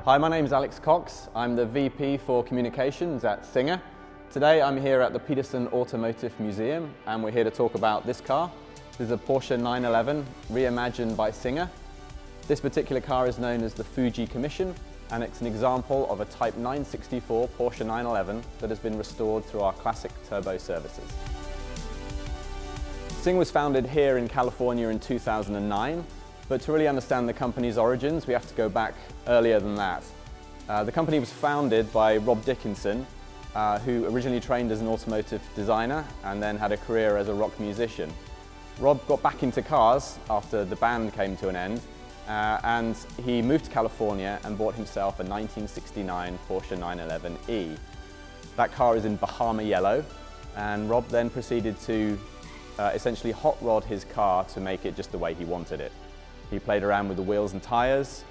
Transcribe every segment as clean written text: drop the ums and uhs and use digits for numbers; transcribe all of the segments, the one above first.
Hi, my name is Alex Cox. I'm the VP for Communications at Singer. Today I'm here at the Peterson Automotive Museum and we're here to talk about this car. This is a Porsche 911 reimagined by Singer. This particular car is known as the Fuji Commission and it's an example of a Type 964 Porsche 911 that has been restored through our classic turbo services. Singer was founded here in California in 2009. But to really understand the company's origins, we have to go back earlier than that. The company was founded by Rob Dickinson, who originally trained as an automotive designer and then had a career as a rock musician. Rob got back into cars after the band came to an end, and he moved to California and bought himself a 1969 Porsche 911E. That car is in Bahama yellow, and Rob then proceeded to essentially hot rod his car to make it just the way he wanted it. He played around with the wheels and tyres,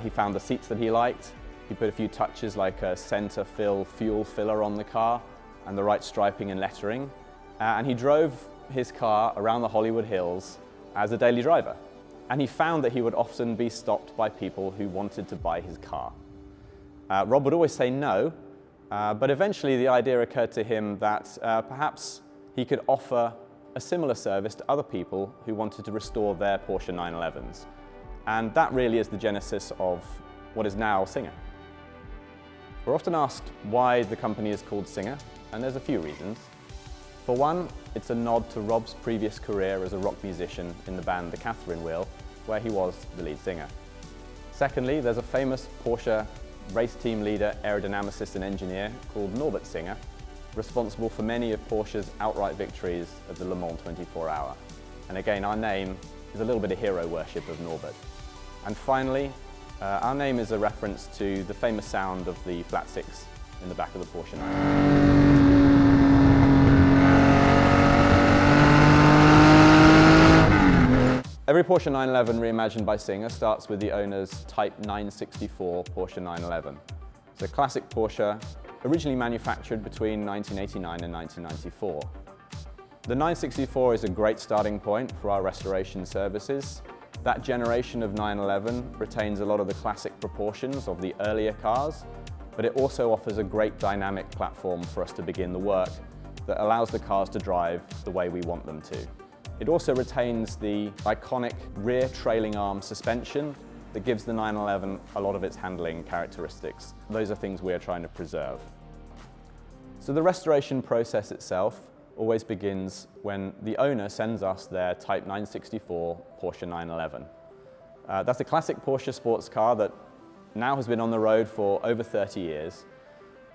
he found the seats that he liked, he put a few touches like a center fill fuel filler on the car and the right striping and lettering, and he drove his car around the Hollywood Hills as a daily driver. And he found that he would often be stopped by people who wanted to buy his car. Rob would always say no, but eventually the idea occurred to him that perhaps he could offer a similar service to other people who wanted to restore their Porsche 911s. And that really is the genesis of what is now Singer. We're often asked why the company is called Singer, and there's a few reasons. For one, it's a nod to Rob's previous career as a rock musician in the band The Catherine Wheel, where he was the lead singer. Secondly, there's a famous Porsche race team leader, aerodynamicist and engineer called Norbert Singer, responsible for many of Porsche's outright victories at the Le Mans 24 Hour. And again, our name is a little bit of hero worship of Norbert. And finally, our name is a reference to the famous sound of the flat six in the back of the Porsche 911. Every Porsche 911 reimagined by Singer starts with the owner's Type 964 Porsche 911. It's a classic Porsche originally manufactured between 1989 and 1994. The 964 is a great starting point for our restoration services. That generation of 911 retains a lot of the classic proportions of the earlier cars, but it also offers a great dynamic platform for us to begin the work that allows the cars to drive the way we want them to. It also retains the iconic rear trailing arm suspension that gives the 911 a lot of its handling characteristics. Those are things we're trying to preserve. So the restoration process itself always begins when the owner sends us their Type 964 Porsche 911. That's a classic Porsche sports car that now has been on the road for over 30 years.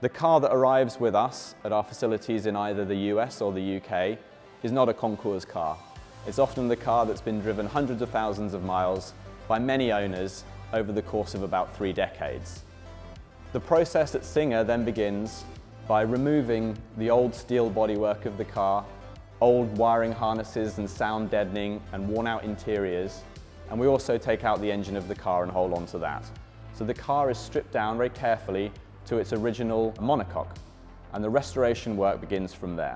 The car that arrives with us at our facilities in either the US or the UK is not a concours car. It's often the car that's been driven hundreds of thousands of miles by many owners over the course of about 3 decades. The process at Singer then begins by removing the old steel bodywork of the car, old wiring harnesses and sound deadening and worn out interiors, and we also take out the engine of the car and hold on to that. So the car is stripped down very carefully to its original monocoque, and the restoration work begins from there.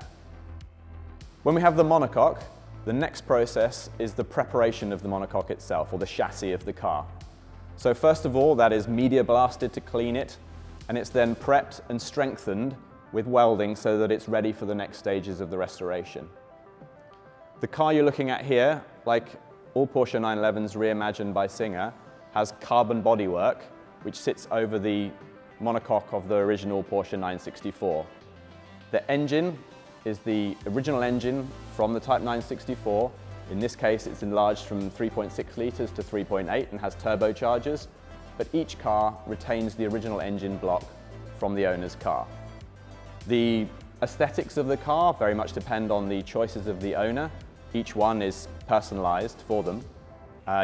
When we have the monocoque, the next process is the preparation of the monocoque itself, or the chassis of the car. So first of all, that is media blasted to clean it, and it's then prepped and strengthened with welding so that it's ready for the next stages of the restoration. The car you're looking at here, like all Porsche 911s reimagined by Singer, has carbon bodywork, which sits over the monocoque of the original Porsche 964. The engine is the original engine from the Type 964. In this case, it's enlarged from 3.6 litres to 3.8 and has turbochargers, but each car retains the original engine block from the owner's car. The aesthetics of the car very much depend on the choices of the owner. Each one is personalised for them.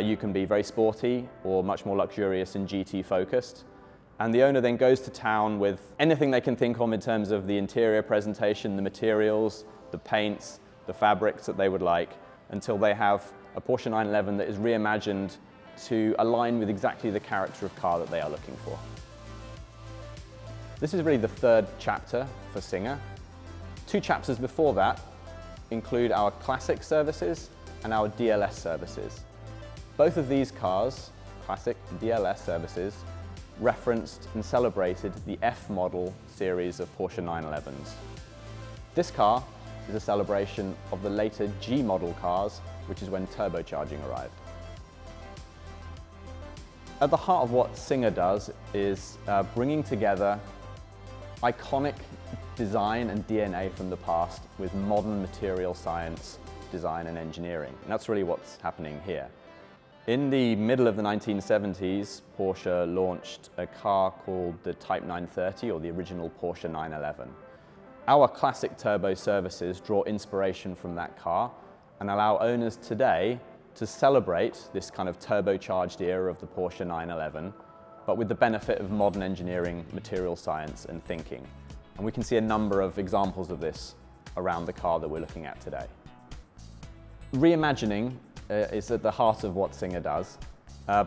You can be very sporty or much more luxurious and GT focused. And the owner then goes to town with anything they can think of in terms of the interior presentation, the materials, the paints, the fabrics that they would like, until they have a Porsche 911 that is reimagined to align with exactly the character of car that they are looking for. This is really the third chapter for Singer. 2 chapters before that include our classic services and our DLS services. Both of these cars, classic and DLS services, referenced and celebrated the F model series of Porsche 911s. This car is a celebration of the later G model cars, which is when turbocharging arrived. At the heart of what Singer does is bringing together iconic design and DNA from the past with modern material science, design and engineering. And that's really what's happening here. In the middle of the 1970s, Porsche launched a car called the Type 930, or the original Porsche 911. Our classic turbo services draw inspiration from that car and allow owners today to celebrate this kind of turbocharged era of the Porsche 911, but with the benefit of modern engineering, material science and thinking. And we can see a number of examples of this around the car that we're looking at today. Reimagining is at the heart of what Singer does.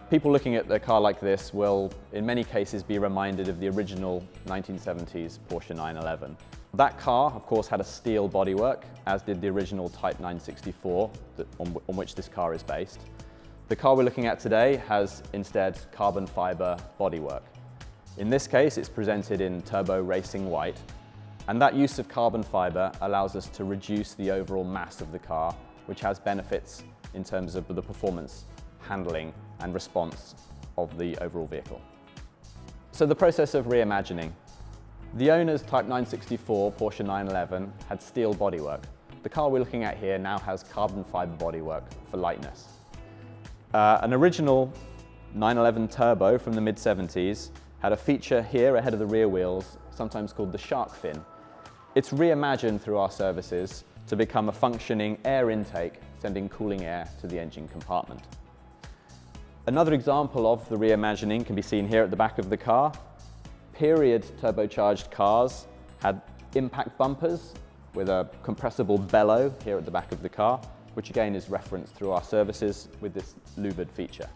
People looking at a car like this will, in many cases, be reminded of the original 1970s Porsche 911. That car, of course, had a steel bodywork, as did the original Type 964 on which this car is based. The car we're looking at today has instead carbon fiber bodywork. In this case, it's presented in turbo racing white, and that use of carbon fiber allows us to reduce the overall mass of the car, which has benefits in terms of the performance, handling, and response of the overall vehicle. So the process of reimagining. The owner's Type 964 Porsche 911 had steel bodywork. The car we're looking at here now has carbon fiber bodywork for lightness. An original 911 Turbo from the mid-70s had a feature here ahead of the rear wheels, sometimes called the shark fin. It's reimagined through our services to become a functioning air intake, sending cooling air to the engine compartment. Another example of the reimagining can be seen here at the back of the car. Period turbocharged cars had impact bumpers with a compressible bellow here at the back of the car, which again is referenced through our services with this louvered feature.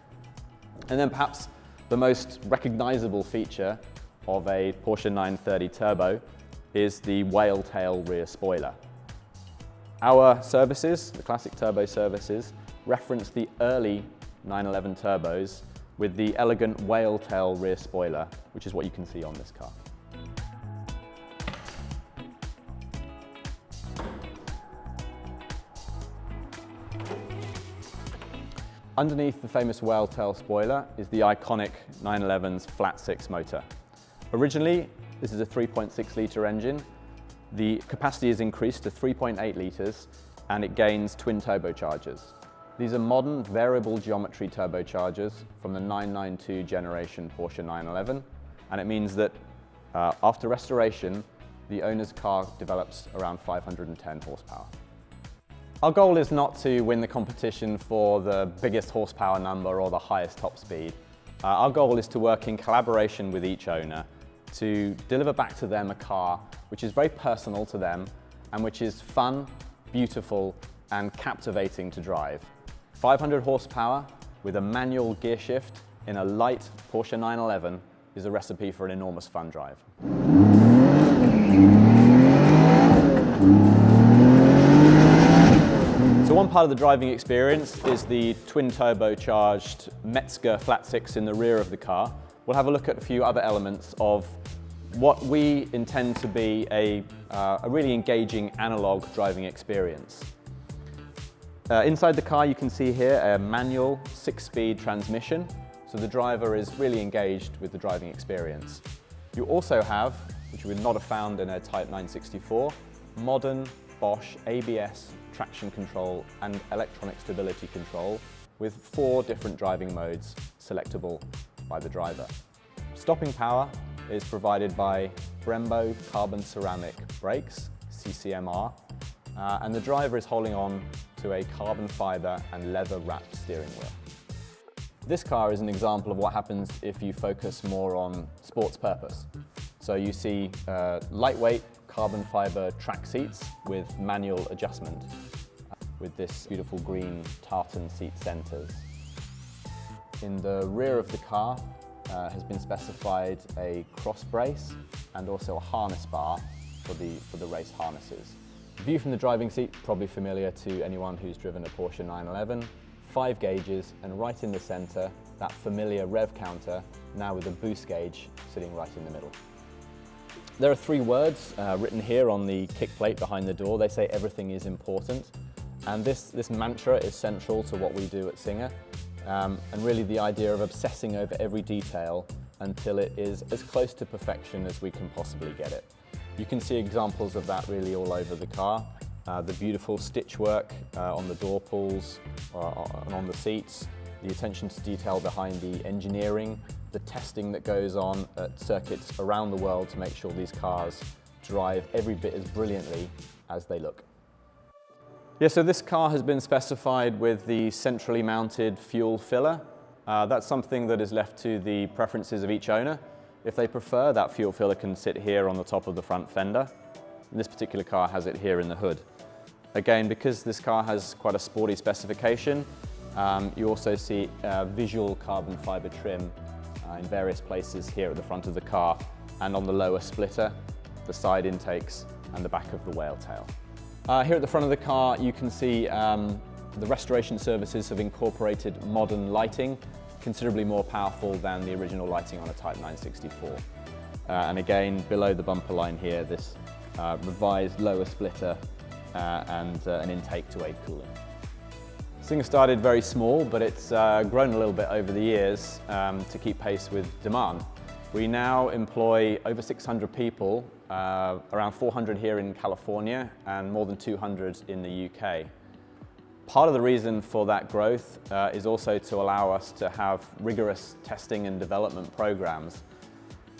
And then perhaps the most recognizable feature of a Porsche 930 Turbo is the whale tail rear spoiler. Our services, the classic turbo services, reference the early 911 Turbos with the elegant whale tail rear spoiler, which is what you can see on this car. Underneath the famous whale tail spoiler is the iconic 911's flat six motor. Originally, this is a 3.6 litre engine. The capacity is increased to 3.8 litres and it gains twin turbochargers. These are modern variable geometry turbochargers from the 992 generation Porsche 911, and it means that after restoration, the owner's car develops around 510 horsepower. Our goal is not to win the competition for the biggest horsepower number or the highest top speed. Our goal is to work in collaboration with each owner to deliver back to them a car which is very personal to them and which is fun, beautiful and captivating to drive. 500 horsepower with a manual gear shift in a light Porsche 911 is a recipe for an enormous fun drive. So one part of the driving experience is the twin turbocharged Mezger flat six in the rear of the car. We'll have a look at a few other elements of what we intend to be a really engaging analog driving experience. Inside the car you can see here a manual 6-speed transmission, so the driver is really engaged with the driving experience. You also have, which you would not have found in a Type 964, modern Bosch ABS traction control and electronic stability control with 4 different driving modes selectable by the driver. Stopping power is provided by Brembo carbon ceramic brakes, CCMR, and the driver is holding on to a carbon fiber and leather wrapped steering wheel. This car is an example of what happens if you focus more on sports purpose. So you see lightweight carbon fiber track seats with manual adjustment with this beautiful green tartan seat centers. In the rear of the car has been specified a cross brace and also a harness bar for the race harnesses. The view from the driving seat, probably familiar to anyone who's driven a Porsche 911. 5 gauges, and right in the center, that familiar rev counter, now with a boost gauge sitting right in the middle. There are 3 words written here on the kick plate behind the door. They say everything is important. And this mantra is central to what we do at Singer. And really the idea of obsessing over every detail until it is as close to perfection as we can possibly get it. You can see examples of that really all over the car. The beautiful stitch work on the door pulls and on the seats, the attention to detail behind the engineering, the testing that goes on at circuits around the world to make sure these cars drive every bit as brilliantly as they look. Yeah, so this car has been specified with the centrally mounted fuel filler. That's something that is left to the preferences of each owner. If they prefer, that fuel filler can sit here on the top of the front fender. And this particular car has it here in the hood. Again, because this car has quite a sporty specification, you also see visual carbon fiber trim in various places here at the front of the car and on the lower splitter, the side intakes and the back of the whale tail. Here at the front of the car you can see the restoration services have incorporated modern lighting, considerably more powerful than the original lighting on a Type 964. And again, below the bumper line here, this revised lower splitter and an intake to aid cooling. Singer started very small, but it's grown a little bit over the years to keep pace with demand. We now employ over 600 people, around 400 here in California and more than 200 in the UK. Part of the reason for that growth is also to allow us to have rigorous testing and development programs.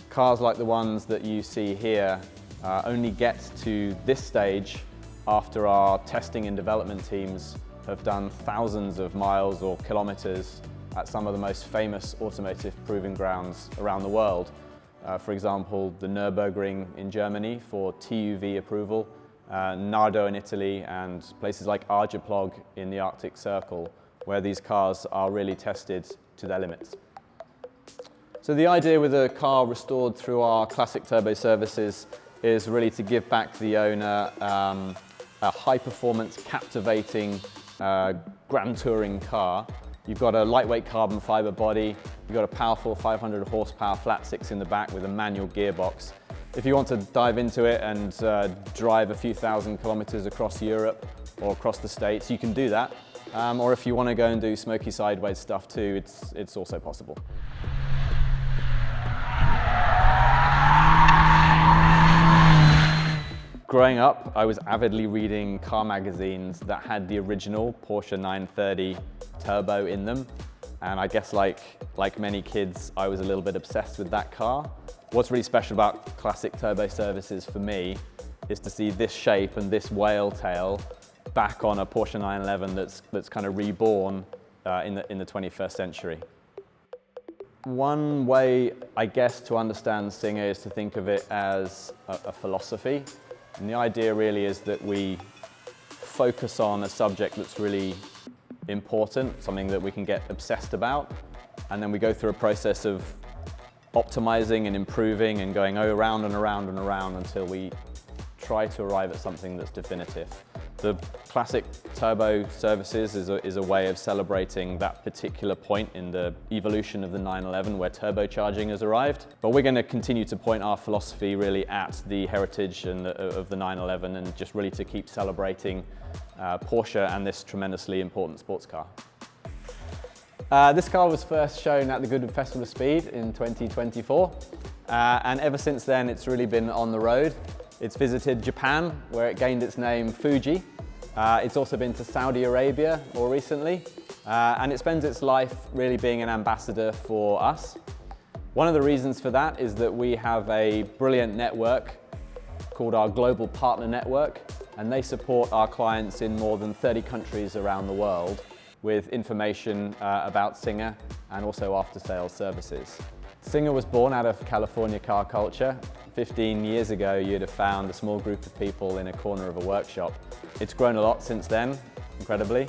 Cars like the ones that you see here only get to this stage after our testing and development teams have done thousands of miles or kilometers at some of the most famous automotive proving grounds around the world. For example, the Nürburgring in Germany for TÜV approval, Nardo in Italy, and places like Arjeplog in the Arctic Circle, where these cars are really tested to their limits. So the idea with a car restored through our classic turbo services is really to give back the owner a high-performance, captivating, grand touring car. You've got a lightweight carbon fiber body, you've got a powerful 500 horsepower flat six in the back with a manual gearbox. If you want to dive into it and drive a few thousand kilometers across Europe or across the States, you can do that. Or if you want to go and do smoky sideways stuff too, it's also possible. Growing up, I was avidly reading car magazines that had the original Porsche 930 Turbo in them. And I guess like many kids, I was a little bit obsessed with that car. What's really special about classic turbo services for me is to see this shape and this whale tail back on a Porsche 911 that's kind of reborn in the 21st century. One way, I guess, to understand Singer is to think of it as a philosophy. And the idea really is that we focus on a subject that's really important, something that we can get obsessed about, and then we go through a process of optimizing and improving and going around and around and around until we try to arrive at something that's definitive. The classic turbo services is a way of celebrating that particular point in the evolution of the 911 where turbocharging has arrived. But we're going to continue to point our philosophy really at the heritage of the 911 and just really to keep celebrating Porsche and this tremendously important sports car. This car was first shown at the Goodwood Festival of Speed in 2024, and ever since then it's really been on the road. It's visited Japan, where it gained its name Fuji. It's also been to Saudi Arabia more recently, and it spends its life really being an ambassador for us. One of the reasons for that is that we have a brilliant network called our Global Partner Network, and they support our clients in more than 30 countries around the world with information about Singer and also after-sales services. Singer was born out of California car culture. 15 years ago, you'd have found a small group of people in a corner of a workshop. It's grown a lot since then, incredibly.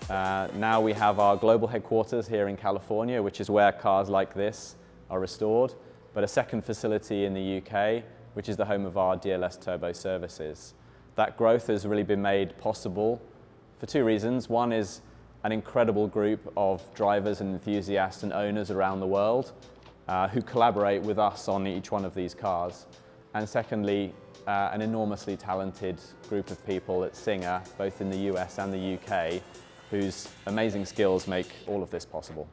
Now we have our global headquarters here in California, which is where cars like this are restored, but a second facility in the UK, which is the home of our DLS Turbo services. That growth has really been made possible for two reasons. One is an incredible group of drivers and enthusiasts and owners around the world who collaborate with us on each one of these cars. And secondly, an enormously talented group of people at Singer, both in the US and the UK, whose amazing skills make all of this possible.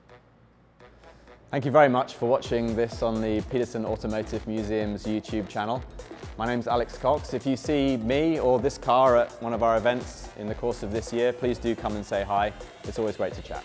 Thank you very much for watching this on the Peterson Automotive Museum's YouTube channel. My name's Alex Cox. If you see me or this car at one of our events in the course of this year, please do come and say hi. It's always great to chat.